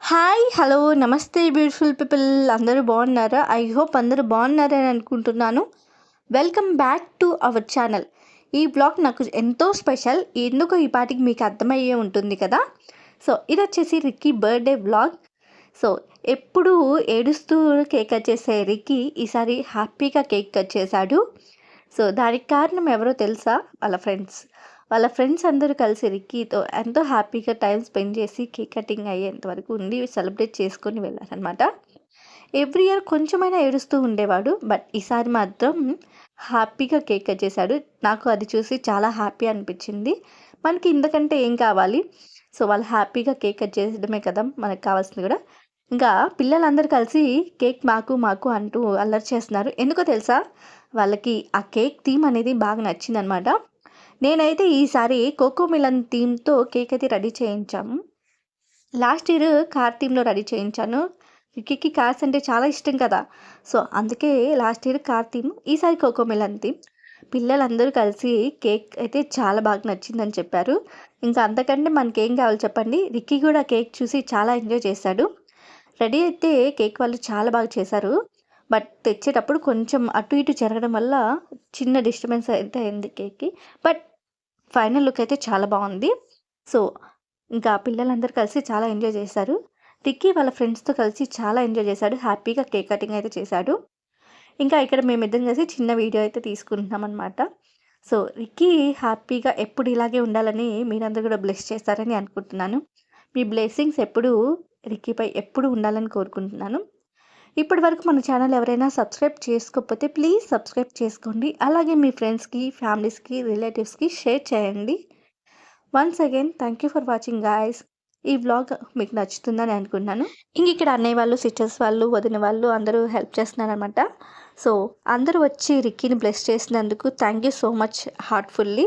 Hi hello నమస్తే beautiful people అందరూ బాగున్నారా? ఐ హోప్ అందరూ బాగున్నారని అనుకుంటున్నాను. Welcome back to our channel. ఈ బ్లాగ్ నాకు ఎంతో స్పెషల్. ఎందుకో ఈ పాటికి మీకు అర్థమయ్యే ఉంటుంది కదా. సో ఇది వచ్చేసి రిక్కీ బర్త్డే బ్లాగ్. సో ఎప్పుడు ఏడుస్తూ కేక్ కట్ చేసే రిక్కీ ఈసారి హ్యాపీగా కేక్ కట్ చేశాడు. సో దానికి కారణం ఎవరో తెలుసా? వాళ్ళ ఫ్రెండ్స్ అందరూ కలిసి రిక్కీతో ఎంతో హ్యాపీగా టైం స్పెండ్ చేసి కేక్ కటింగ్ అయ్యేంత వరకు ఉండి సెలబ్రేట్ చేసుకొని వెళ్ళారనమాట. ఎవ్రీ ఇయర్ కొంచెమైనా ఏడుస్తూ ఉండేవాడు, బట్ ఈసారి మాత్రం హ్యాపీగా కేక్ కట్ చేశాడు. నాకు అది చూసి చాలా హ్యాపీ అనిపించింది. మనకి ఇంతకంటే ఏం కావాలి? సో వాళ్ళు హ్యాపీగా కేక్ కట్ చేయడమే కదా మనకు కావాల్సింది కూడా. ఇంకా పిల్లలందరూ కలిసి కేక్ మాకు మాకు అంటూ అల్లరి చేస్తున్నారు. ఎందుకో తెలుసా? వాళ్ళకి ఆ కేక్ థీమ్ అనేది బాగా నచ్చిందనమాట. నేనైతే ఈసారి కోకో మిలన్ థీమ్తో కేక్ అయితే రెడీ చేయించాము. లాస్ట్ ఇయర్ కార్ థీమ్లో రెడీ చేయించాను. రిక్కీకి కార్స్ అంటే చాలా ఇష్టం కదా. సో అందుకే లాస్ట్ ఇయర్ కార్ థీమ్, ఈసారి కోకో మిలన్ థీమ్. పిల్లలందరూ కలిసి కేక్ అయితే చాలా బాగా నచ్చిందని చెప్పారు. ఇంకా అంతకంటే మనకేం కావాలి చెప్పండి. రిక్కీ కూడా కేక్ చూసి చాలా ఎంజాయ్ చేశాడు. రెడీ అయితే కేక్ వాళ్ళు చాలా బాగా చేశారు. బట్ తెచ్చేటప్పుడు కొంచెం అటు ఇటు జరగడం వల్ల చిన్న డిస్టర్బెన్స్ అయితే అయింది కేక్కి. బట్ ఫైనల్ లుక్ అయితే చాలా బాగుంది. సో ఇంకా పిల్లలందరూ కలిసి చాలా ఎంజాయ్ చేశారు. రిక్కీ వాళ్ళ ఫ్రెండ్స్తో కలిసి చాలా ఎంజాయ్ చేశాడు. హ్యాపీగా కేక్ కటింగ్ అయితే చేశాడు. ఇంకా ఇక్కడ మేమిద్దరం కలిసి చిన్న వీడియో అయితే తీసుకుంటున్నాం అనమాట. సో రిక్కీ హ్యాపీగా ఎప్పుడు ఇలాగే ఉండాలని మీరందరూ కూడా బ్లెస్ చేస్తారని అనుకుంటున్నాను. మీ బ్లెస్సింగ్స్ ఎప్పుడు రిక్కీపై ఎప్పుడు ఉండాలని కోరుకుంటున్నాను. ఇప్పటి వరకు మన ఛానల్ ఎవరైనా సబ్స్క్రైబ్ చేసుకోకపోతే ప్లీజ్ సబ్స్క్రైబ్ చేసుకోండి. అలాగే మీ ఫ్రెండ్స్కి, ఫ్యామిలీస్కి, రిలేటివ్స్కి షేర్ చేయండి. Once again thank you for watching guys. ఈ వ్లాగ్ మీకు నచ్చుతుందని అనుకుంటున్నాను. ఇక్కడ అన్నయ్య వాళ్ళు, సిస్టర్స్ వాళ్ళు, వదిన వాళ్ళు అందరూ హెల్ప్ చేస్తున్నారనమాట. సో అందరూ వచ్చి రిక్కీని బ్లెస్ చేసినందుకు thank you so much heartfully.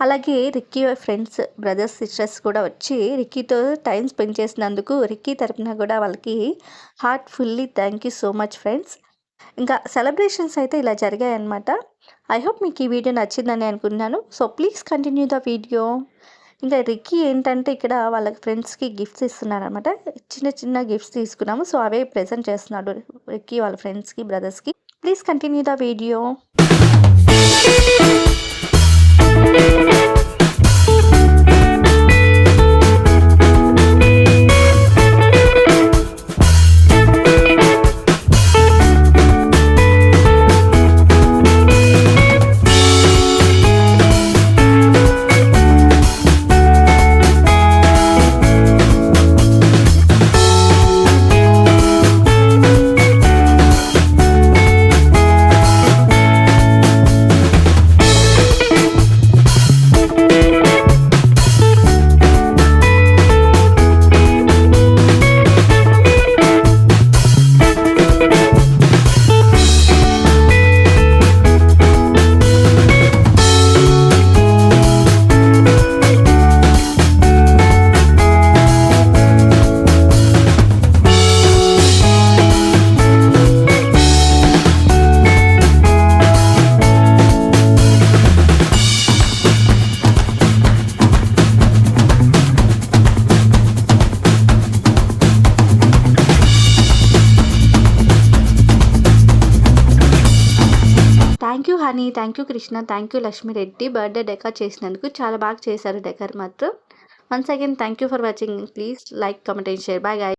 అలాగే రిక్కీ ఫ్రెండ్స్, బ్రదర్స్, సిస్టర్స్ కూడా వచ్చి రిక్కీతో టైం స్పెండ్ చేసినందుకు రిక్కీ తరపున కూడా వాళ్ళకి heartfully thank you so much friends. ఇంకా సెలబ్రేషన్స్ అయితే ఇలా జరిగాయి అన్నమాట. ఐ హోప్ మీకు ఈ వీడియో నచ్చిందని అనుకుంటున్నాను. So please continue the video. ఇంకా రిక్కీ ఏంటంటే ఇక్కడ వాళ్ళ ఫ్రెండ్స్కి గిఫ్ట్స్ ఇస్తున్నారనమాట. చిన్న చిన్న గిఫ్ట్స్ తీసుకున్నాము. సో అవే ప్రెజెంట్ చేస్తున్నాడు రిక్కీ వాళ్ళ ఫ్రెండ్స్కి, బ్రదర్స్కి. Please continue the video. Thank you honey, thank you Krishna, thank you Lakshmireddy. Birthday decor చేసినందుకు చాలా బాగా చేశారు డెకర్ మాత్రం. Once again thank you for watching. Please like, comment and share. Bye guys.